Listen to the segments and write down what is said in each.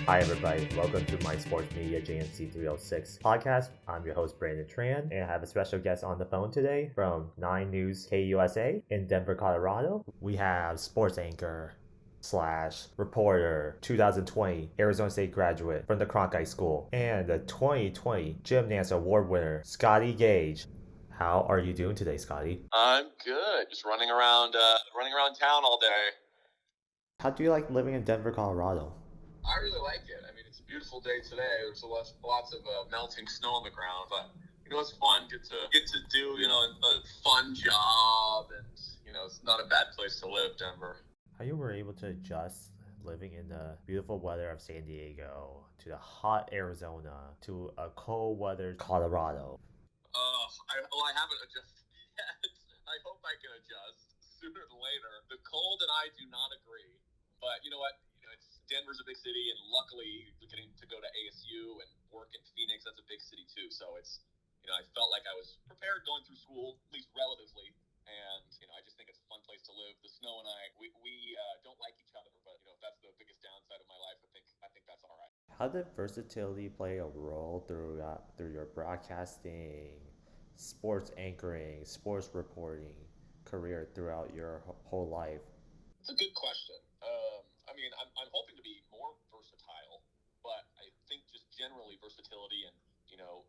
Hi, everybody. Welcome to My Sports Media JMC 306 podcast. I'm your host, Brandon Tran, and I have a special guest on the phone today from 9 News KUSA in Denver, Colorado. We have sports anchor / reporter 2020 Arizona State graduate from the Cronkite School and the 2020 Gymnast Award winner, Scotty Gage. How are you doing today, Scotty? I'm good. Just running around town all day. How do you like living in Denver, Colorado? I really like it. I mean, it's a beautiful day today. There's lots of melting snow on the ground, but it's fun. Get to do a fun job, and it's not a bad place to live, Denver. How you were able to adjust living in the beautiful weather of San Diego to the hot Arizona to a cold weather Colorado? I haven't adjusted yet. I hope I can adjust sooner than later. The cold and I do not agree, but you know what? Denver's a big city, and luckily getting to go to ASU and work in Phoenix, that's a big city too. So it's, I felt like I was prepared going through school, at least relatively. And, I just think it's a fun place to live. The snow and we don't like each other, but, if that's the biggest downside of my life, I think that's all right. How did versatility play a role through your broadcasting, sports anchoring, sports reporting career throughout your whole life? It's a good question. I'm hoping to be more versatile, but I think just generally versatility and,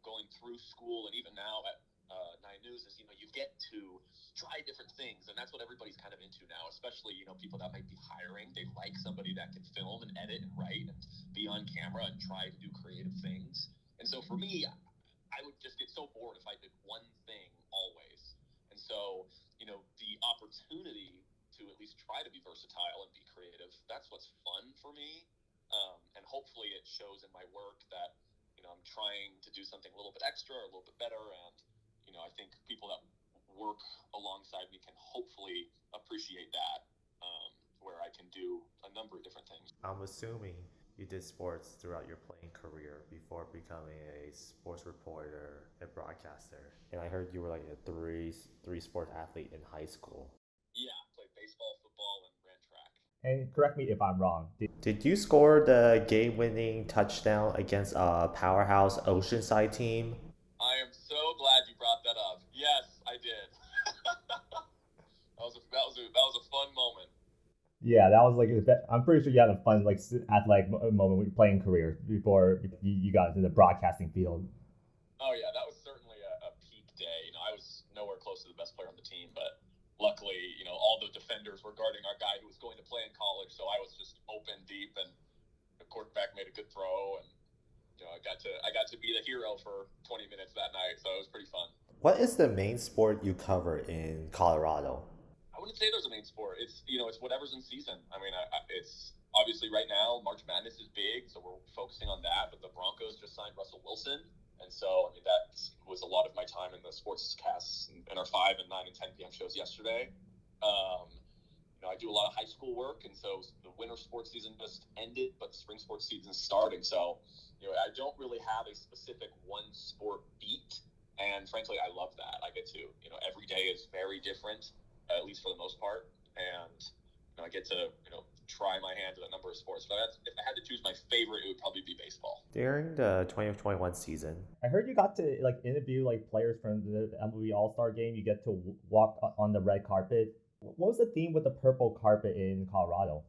going through school and even now at 9 News is, you get to try different things. And that's what everybody's kind of into now, especially, people that might be hiring. They like somebody that can film and edit and write and be on camera and try to do creative things. And so for me, I would just get so bored if I did one thing always. And so, the opportunity to at least try to be versatile and be creative, that's what's fun for me. And hopefully it shows in my work that, I'm trying to do something a little bit extra or a little bit better. And, I think people that work alongside me can hopefully appreciate that, where I can do a number of different things. I'm assuming you did sports throughout your playing career before becoming a sports reporter and broadcaster. And I heard you were like a three sport athlete in high school. Yeah, played baseball, football, and ran track. And correct me if I'm wrong. Did you score the game-winning touchdown against a powerhouse Oceanside team? I am so glad you brought that up. Yes, I did. that was a fun moment. Yeah, that was like, I'm pretty sure you had a fun athletic moment with your playing career before you got into the broadcasting field. Oh yeah, that was certainly a peak day. I was nowhere close to the best player on the team, but luckily, all the defenders were guarding our guy who was going to play in college, so I was just open deep, and the quarterback made a good throw, and I got to be the hero for 20 minutes that night, so it was pretty fun. What is the main sport you cover in Colorado? I wouldn't say there's a main sport. It's it's whatever's in season. I mean, it's obviously right now March Madness is big, so we're focusing on that. But the Broncos just signed Russell Wilson, and so that was a lot of my time in the sports casts and our 5 and 9 and 10 p.m. shows yesterday. I do a lot of high school work, and so the winter sports season just ended, but the spring sports season is starting. So I don't really have a specific one sport beat, and frankly, I love that. I get to every day is very different, at least for the most part, and I get to try my hand at a number of sports. But if I had to choose my favorite, it would probably be baseball. During the 2021 season, I heard you got to interview players from the MLB All-Star game. You get to walk on the red carpet. What was the theme with the purple carpet in Colorado?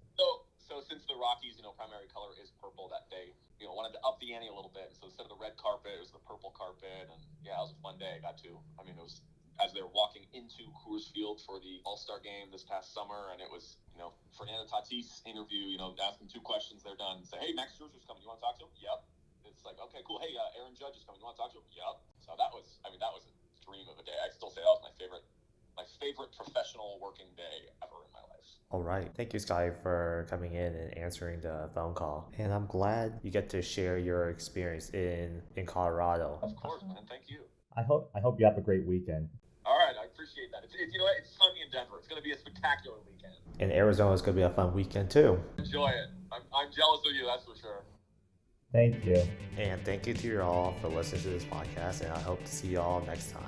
So since the Rockies, primary color is purple that day, wanted to up the ante a little bit. So instead of the red carpet, it was the purple carpet, and yeah, it was a fun day. It was as they were walking into Coors Field for the All-Star game this past summer, and it was, Fernando Tatis interview, ask them 2 questions, they're done. Say, hey, Max Scherzer's coming, you want to talk to him? Yep. It's like, okay, cool. Hey, Aaron Judge is coming, you want to talk to him? Yep. So that was a dream of a day. I still say that was my favorite professional working day ever in my life. All right. Thank you, Scotty, for coming in and answering the phone call. And I'm glad you get to share your experience in Colorado. Of course, man. Thank you. I hope you have a great weekend. All right, I appreciate that. It's sunny in Denver. It's going to be a spectacular weekend. And Arizona is going to be a fun weekend too. Enjoy it. I'm jealous of you, that's for sure. Thank you. And thank you to you all for listening to this podcast, and I hope to see you all next time.